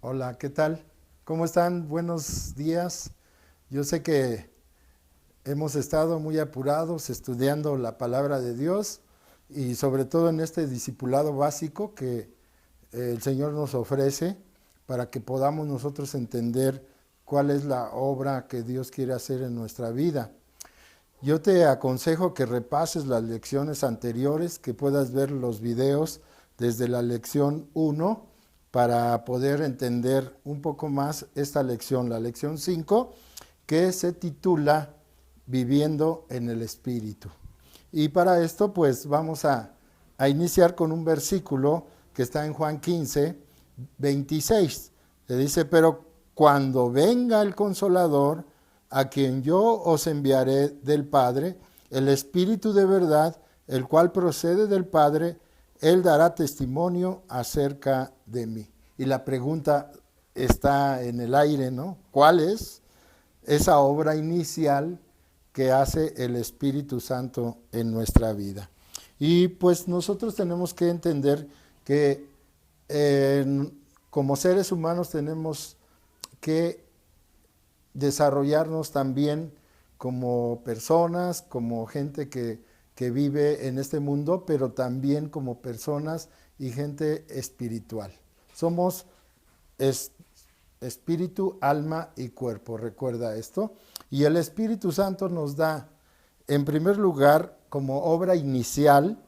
Hola, ¿qué tal? ¿Cómo están? Buenos días. Yo sé que hemos estado muy apurados estudiando la palabra de Dios y sobre todo en este discipulado básico que el Señor nos ofrece para que podamos nosotros entender cuál es la obra que Dios quiere hacer en nuestra vida. Yo te aconsejo que repases las lecciones anteriores, que puedas ver los videos desde la lección 1 para poder entender un poco más esta lección, la lección 5, que se titula Viviendo en el Espíritu. Y para esto pues vamos a iniciar con un versículo que está en Juan 15, 26. Le dice, pero cuando venga el Consolador, a quien yo os enviaré del Padre, el Espíritu de verdad, el cual procede del Padre, Él dará testimonio acerca de mí. Y la pregunta está en el aire, ¿no? ¿Cuál es esa obra inicial que hace el Espíritu Santo en nuestra vida? Y pues nosotros tenemos que entender que como seres humanos tenemos que desarrollarnos también como personas, como gente que vive en este mundo, pero también como personas y gente espiritual. Somos espíritu, alma y cuerpo, recuerda esto. Y el Espíritu Santo nos da, en primer lugar, como obra inicial,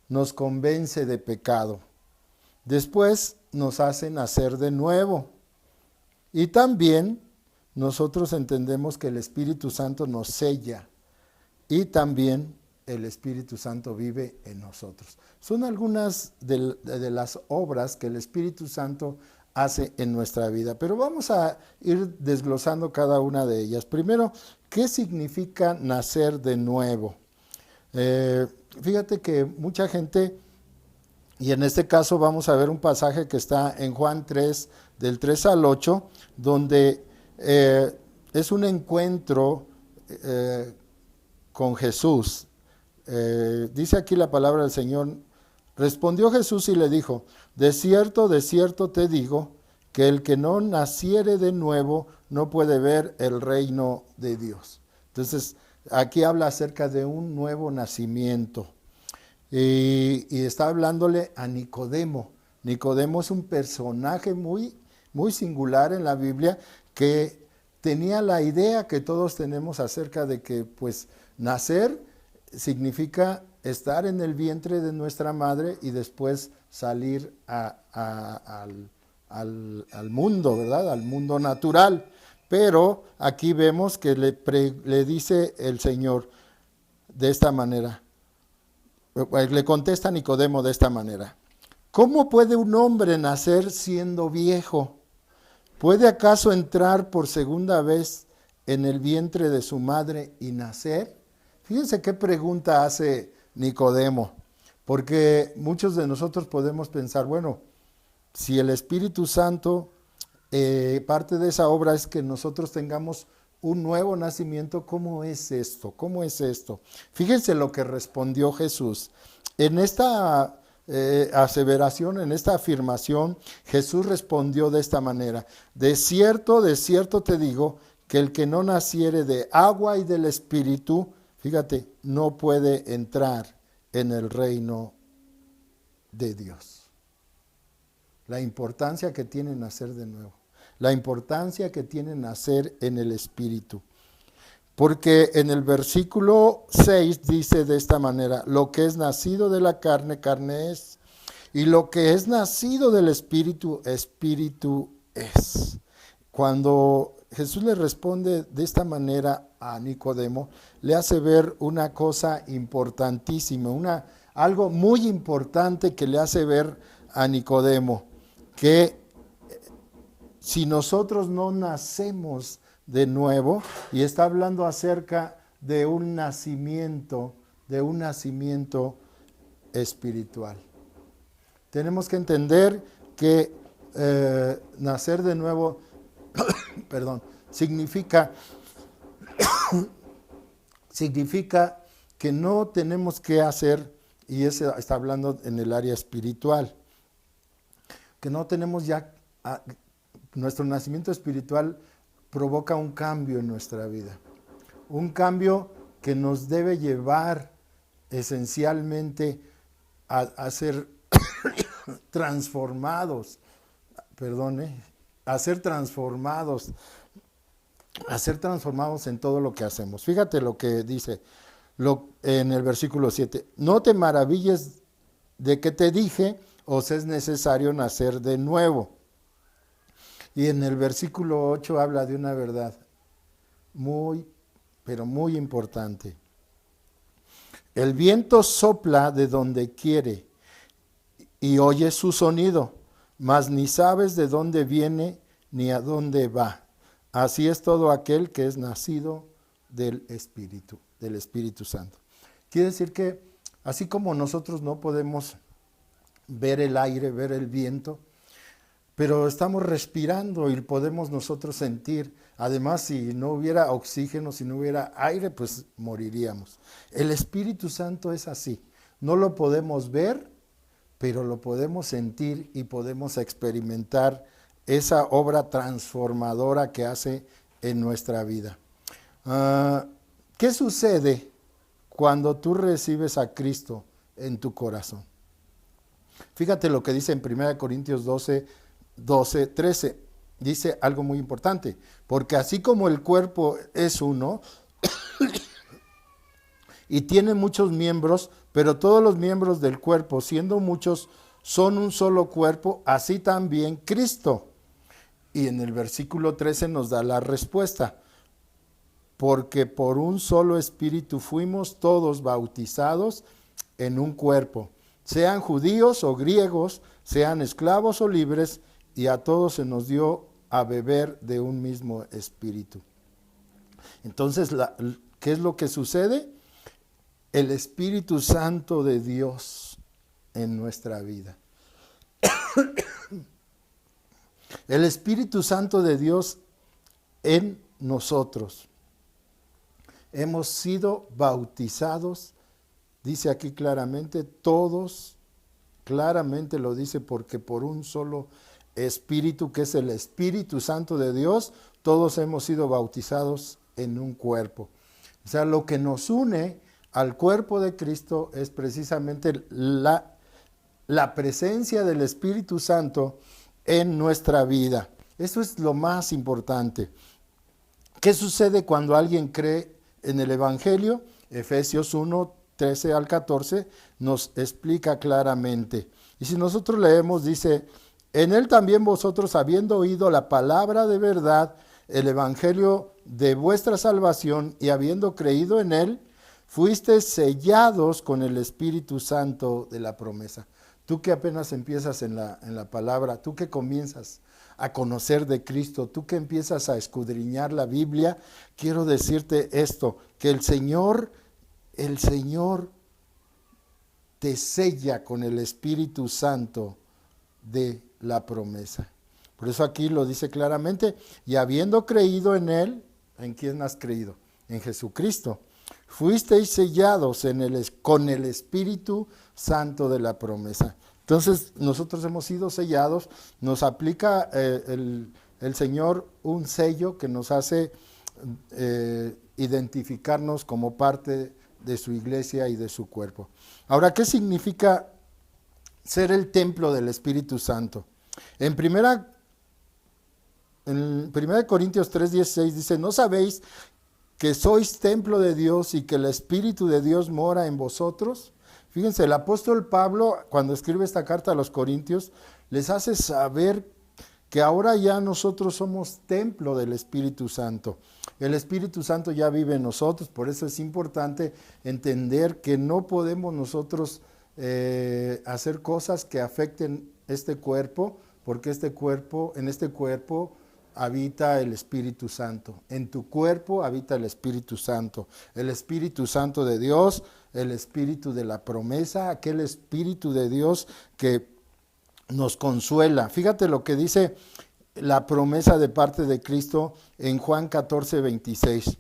nos convence de pecado. Después nos hace nacer de nuevo. Y también nosotros entendemos que el Espíritu Santo nos sella y también el Espíritu Santo vive en nosotros. Son algunas de las obras que el Espíritu Santo hace en nuestra vida, pero vamos a ir desglosando cada una de ellas. Primero, ¿qué significa nacer de nuevo? Fíjate que mucha gente, y en este caso vamos a ver un pasaje que está en Juan 3, del 3 al 8, donde es un encuentro con Jesús. Dice aquí la palabra del Señor, respondió Jesús y le dijo, de cierto te digo, que el que no naciere de nuevo no puede ver el reino de Dios. Entonces, aquí habla acerca de un nuevo nacimiento. Y está hablándole a Nicodemo. Nicodemo es un personaje muy singular en la Biblia que tenía la idea que todos tenemos acerca de que pues nacer significa estar en el vientre de nuestra madre y después salir al mundo, ¿verdad? Al mundo natural. Pero aquí vemos que le dice el Señor de esta manera, le contesta Nicodemo de esta manera, ¿cómo puede un hombre nacer siendo viejo? ¿Puede acaso entrar por segunda vez en el vientre de su madre y nacer? Fíjense qué pregunta hace Nicodemo, porque muchos de nosotros podemos pensar, bueno, si el Espíritu Santo, parte de esa obra es que nosotros tengamos un nuevo nacimiento, ¿cómo es esto? ¿Cómo es esto? Fíjense lo que respondió Jesús. En esta aseveración, en esta afirmación, Jesús respondió de esta manera, de cierto te digo, que el que no naciere de agua y del Espíritu, fíjate, no puede entrar en el reino de Dios. La importancia que tiene nacer de nuevo, la importancia que tiene nacer en el Espíritu. Porque en el versículo 6 dice de esta manera, lo que es nacido de la carne, carne es, y lo que es nacido del Espíritu, Espíritu es. Cuando Jesús le responde de esta manera a Nicodemo, le hace ver una cosa importantísima, algo muy importante que le hace ver a Nicodemo, que si nosotros no nacemos de nuevo, y está hablando acerca de un nacimiento espiritual. Tenemos que entender que nacer de nuevo, perdón, significa que no tenemos que hacer, y eso está hablando en el área espiritual, que no tenemos ya nuestro nacimiento espiritual provoca un cambio en nuestra vida. Un cambio que nos debe llevar esencialmente a ser transformados, a ser transformados en todo lo que hacemos. Fíjate lo que dice en el versículo 7. No te maravilles de que te dije, os es necesario nacer de nuevo. Y en el versículo 8 habla de una verdad muy, pero muy importante. El viento sopla de donde quiere y oyes su sonido, mas ni sabes de dónde viene ni a dónde va. Así es todo aquel que es nacido del Espíritu Santo. Quiere decir que así como nosotros no podemos ver el aire, ver el viento, pero estamos respirando y podemos nosotros sentir. Además, si no hubiera oxígeno, si no hubiera aire, pues moriríamos. El Espíritu Santo es así. No lo podemos ver, pero lo podemos sentir y podemos experimentar esa obra transformadora que hace en nuestra vida. ¿Qué sucede cuando tú recibes a Cristo en tu corazón? Fíjate lo que dice en 1 Corintios 13. Dice algo muy importante, porque así como el cuerpo es uno y tiene muchos miembros, pero todos los miembros del cuerpo, siendo muchos, son un solo cuerpo, así también Cristo. Y en el versículo 13 nos da la respuesta, porque por un solo espíritu fuimos todos bautizados en un cuerpo, sean judíos o griegos, sean esclavos o libres, y a todos se nos dio a beber de un mismo espíritu. Entonces, ¿qué es lo que sucede? El Espíritu Santo de Dios en nuestra vida. El Espíritu Santo de Dios en nosotros. Hemos sido bautizados, dice aquí claramente, todos, claramente lo dice, porque por un solo Espíritu, que es el Espíritu Santo de Dios, todos hemos sido bautizados en un cuerpo. O sea, lo que nos une al cuerpo de Cristo es precisamente la presencia del Espíritu Santo en nuestra vida. Eso es lo más importante. ¿Qué sucede cuando alguien cree en el Evangelio? Efesios 1, 13 al 14 nos explica claramente. Y si nosotros leemos, dice: en él también vosotros, habiendo oído la palabra de verdad, el evangelio de vuestra salvación, y habiendo creído en él, fuisteis sellados con el Espíritu Santo de la promesa. Tú que apenas empiezas en la palabra, tú que comienzas a conocer de Cristo, tú que empiezas a escudriñar la Biblia, quiero decirte esto, que el Señor te sella con el Espíritu Santo de la promesa. Por eso aquí lo dice claramente: y habiendo creído en él, ¿en quién has creído? En Jesucristo. Fuisteis sellados con el Espíritu Santo de la promesa. Entonces nosotros hemos sido sellados, nos aplica el Señor un sello que nos hace identificarnos como parte de su iglesia y de su cuerpo. Ahora, ¿qué significa ser el templo del Espíritu Santo? En 1 Corintios 3:16 dice: ¿no sabéis que sois templo de Dios y que el Espíritu de Dios mora en vosotros? Fíjense, el apóstol Pablo, cuando escribe esta carta a los Corintios, les hace saber que ahora ya nosotros somos templo del Espíritu Santo. El Espíritu Santo ya vive en nosotros, por eso es importante entender que no podemos nosotros hacer cosas que afecten este cuerpo, porque en este cuerpo habita el Espíritu Santo. En tu cuerpo habita el Espíritu Santo de Dios, el Espíritu de la promesa, aquel Espíritu de Dios que nos consuela. Fíjate lo que dice la promesa de parte de Cristo en Juan 14:26.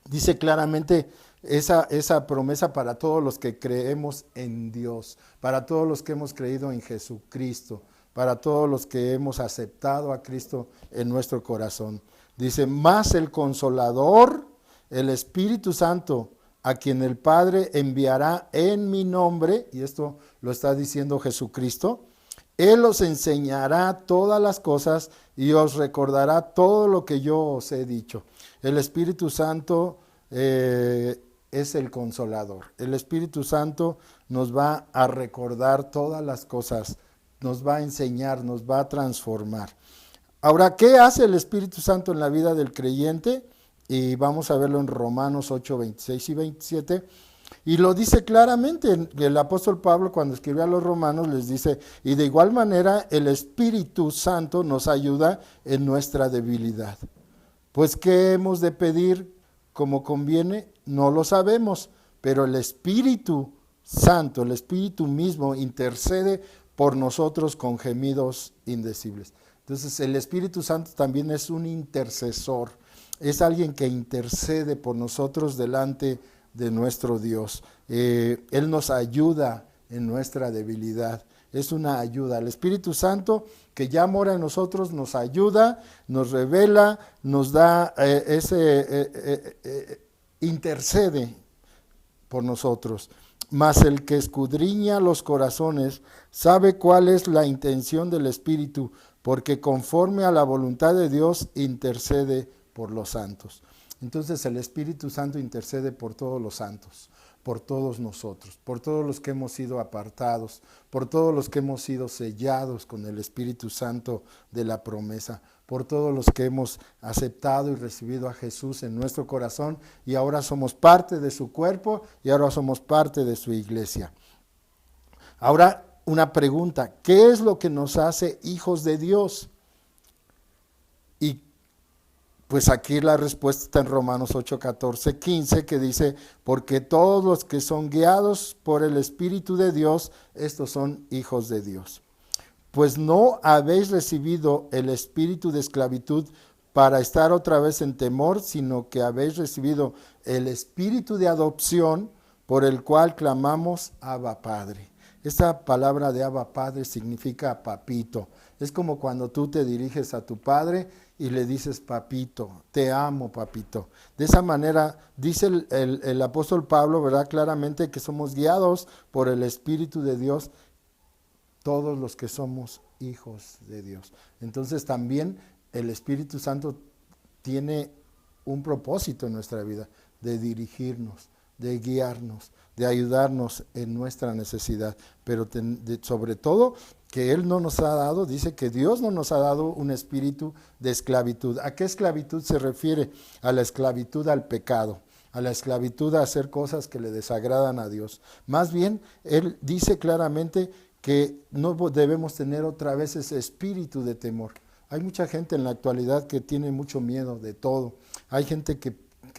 Dice claramente esa promesa para todos los que creemos en Dios, para todos los que hemos creído en Jesucristo. para todos los que hemos aceptado a Cristo en nuestro corazón. Dice, más el Consolador, el Espíritu Santo, a quien el Padre enviará en mi nombre, y esto lo está diciendo Jesucristo, Él os enseñará todas las cosas y os recordará todo lo que yo os he dicho. El Espíritu Santo es el Consolador. El Espíritu Santo nos va a recordar todas las cosas, nos va a enseñar, nos va a transformar. Ahora, ¿qué hace el Espíritu Santo en la vida del creyente? Y vamos a verlo en Romanos 8, 26 y 27. Y lo dice claramente el apóstol Pablo cuando escribe a los romanos, les dice, y de igual manera el Espíritu Santo nos ayuda en nuestra debilidad. Pues, ¿qué hemos de pedir como conviene? No lo sabemos, pero el Espíritu Santo, el Espíritu mismo, intercede por nosotros con gemidos indecibles. Entonces, el Espíritu Santo también es un intercesor, es alguien que intercede por nosotros delante de nuestro Dios. Él nos ayuda en nuestra debilidad, es una ayuda. El Espíritu Santo que ya mora en nosotros nos ayuda, nos revela, nos da intercede por nosotros. Mas el que escudriña los corazones sabe cuál es la intención del Espíritu, porque conforme a la voluntad de Dios intercede por los santos. Entonces el Espíritu Santo intercede por todos los santos, por todos nosotros, por todos los que hemos sido apartados, por todos los que hemos sido sellados con el Espíritu Santo de la promesa, por todos los que hemos aceptado y recibido a Jesús en nuestro corazón y ahora somos parte de su cuerpo y ahora somos parte de su iglesia. Ahora una pregunta, ¿qué es lo que nos hace hijos de Dios? Y pues aquí la respuesta está en Romanos 8, 14, 15, que dice, porque todos los que son guiados por el Espíritu de Dios, estos son hijos de Dios. Pues no habéis recibido el espíritu de esclavitud para estar otra vez en temor, sino que habéis recibido el espíritu de adopción por el cual clamamos Abba Padre. Esta palabra de Abba Padre significa papito. Es como cuando tú te diriges a tu padre y le dices papito, te amo papito. De esa manera dice el apóstol Pablo, ¿verdad? Claramente que somos guiados por el Espíritu de Dios, todos los que somos hijos de Dios. Entonces también el Espíritu Santo tiene un propósito en nuestra vida, de dirigirnos, de guiarnos, de ayudarnos en nuestra necesidad, pero sobre todo que Él no nos ha dado, dice que Dios no nos ha dado un espíritu de esclavitud. ¿A qué esclavitud se refiere? A la esclavitud al pecado, a la esclavitud a hacer cosas que le desagradan a Dios. Más bien, Él dice claramente que no debemos tener otra vez ese espíritu de temor. Hay mucha gente en la actualidad que tiene mucho miedo de todo. Hay gente que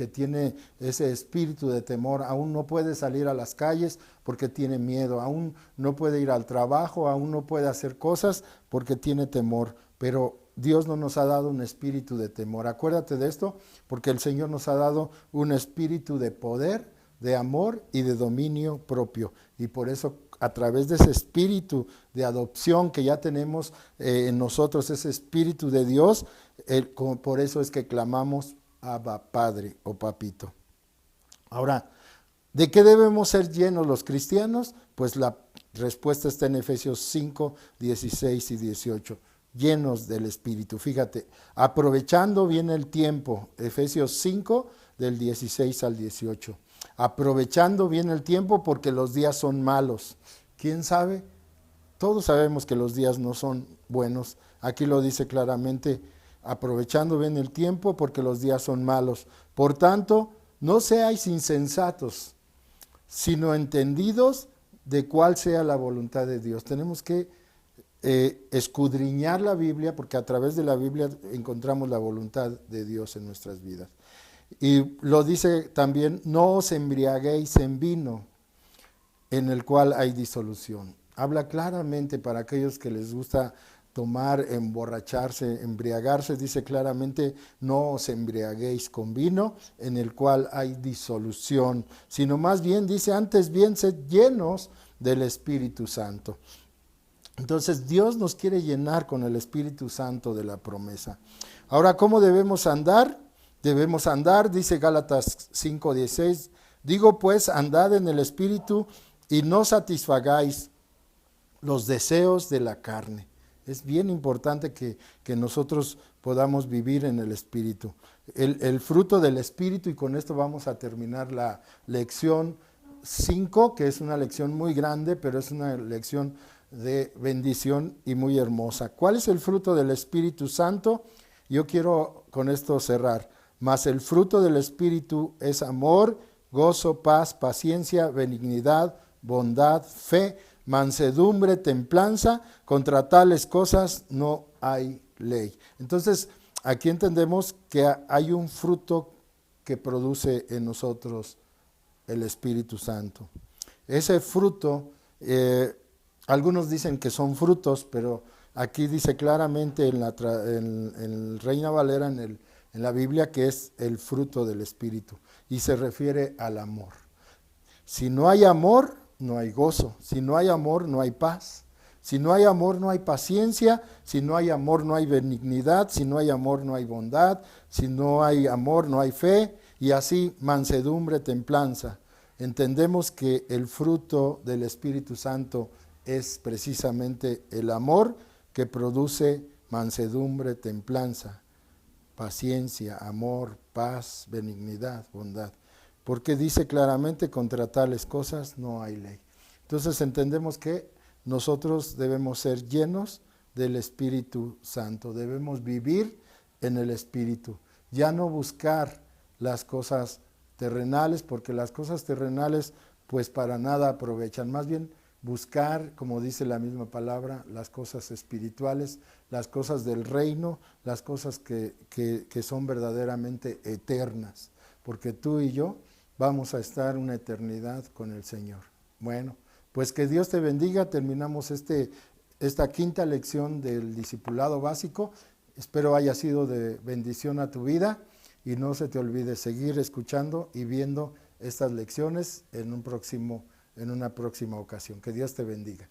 tiene ese espíritu de temor, aún no puede salir a las calles porque tiene miedo, aún no puede ir al trabajo, aún no puede hacer cosas porque tiene temor, pero Dios no nos ha dado un espíritu de temor. Acuérdate de esto, porque el Señor nos ha dado un espíritu de poder, de amor y de dominio propio, y por eso a través de ese espíritu de adopción que ya tenemos en nosotros, ese espíritu de Dios, por eso es que clamamos Abba Padre o Papito. Ahora, ¿de qué debemos ser llenos los cristianos? Pues la respuesta está en Efesios 5, 16 y 18. Llenos del Espíritu. Fíjate, aprovechando bien el tiempo. Efesios 5, del 16 al 18. Aprovechando bien el tiempo porque los días son malos. ¿Quién sabe? Todos sabemos que los días no son buenos. Aquí lo dice claramente, aprovechando bien el tiempo porque los días son malos. Por tanto, no seáis insensatos, sino entendidos de cuál sea la voluntad de Dios. Tenemos que escudriñar la Biblia, porque a través de la Biblia encontramos la voluntad de Dios en nuestras vidas. Y lo dice también, no os embriaguéis en vino, en el cual hay disolución. Habla claramente para aquellos que les gusta tomar, emborracharse, embriagarse, dice claramente, no os embriaguéis con vino, en el cual hay disolución, sino más bien dice, antes bien sed llenos del Espíritu Santo. Entonces Dios nos quiere llenar con el Espíritu Santo de la promesa. Ahora, ¿cómo debemos andar? Debemos andar, dice Gálatas 5:16, digo pues, andad en el Espíritu y no satisfagáis los deseos de la carne. Es bien importante que nosotros podamos vivir en el Espíritu. El fruto del Espíritu, y con esto vamos a terminar la lección 5, que es una lección muy grande, pero es una lección de bendición y muy hermosa. ¿Cuál es el fruto del Espíritu Santo? Yo quiero con esto cerrar. Mas el fruto del Espíritu es amor, gozo, paz, paciencia, benignidad, bondad, fe, mansedumbre, templanza. Contra tales cosas no hay ley. Entonces, aquí entendemos que hay un fruto que produce en nosotros el Espíritu Santo. Ese fruto, algunos dicen que son frutos, pero aquí dice claramente en Reina Valera, en la Biblia, que es el fruto del Espíritu, y se refiere al amor. Si no hay amor, no hay gozo. Si no hay amor, no hay paz. Si no hay amor, no hay paciencia. Si no hay amor, no hay benignidad. Si no hay amor, no hay bondad. Si no hay amor, no hay fe. Y así, mansedumbre, templanza. Entendemos que el fruto del Espíritu Santo es precisamente el amor que produce mansedumbre, templanza, paciencia, amor, paz, benignidad, bondad. Porque dice claramente, contra tales cosas no hay ley. Entonces entendemos que nosotros debemos ser llenos del Espíritu Santo, debemos vivir en el Espíritu, ya no buscar las cosas terrenales, porque las cosas terrenales pues para nada aprovechan, más bien buscar, como dice la misma palabra, las cosas espirituales, las cosas del reino, las cosas que son verdaderamente eternas, porque tú y yo vamos a estar una eternidad con el Señor. Bueno, pues que Dios te bendiga. Terminamos esta quinta lección del discipulado básico. Espero haya sido de bendición a tu vida y no se te olvide seguir escuchando y viendo estas lecciones en una próxima ocasión. Que Dios te bendiga.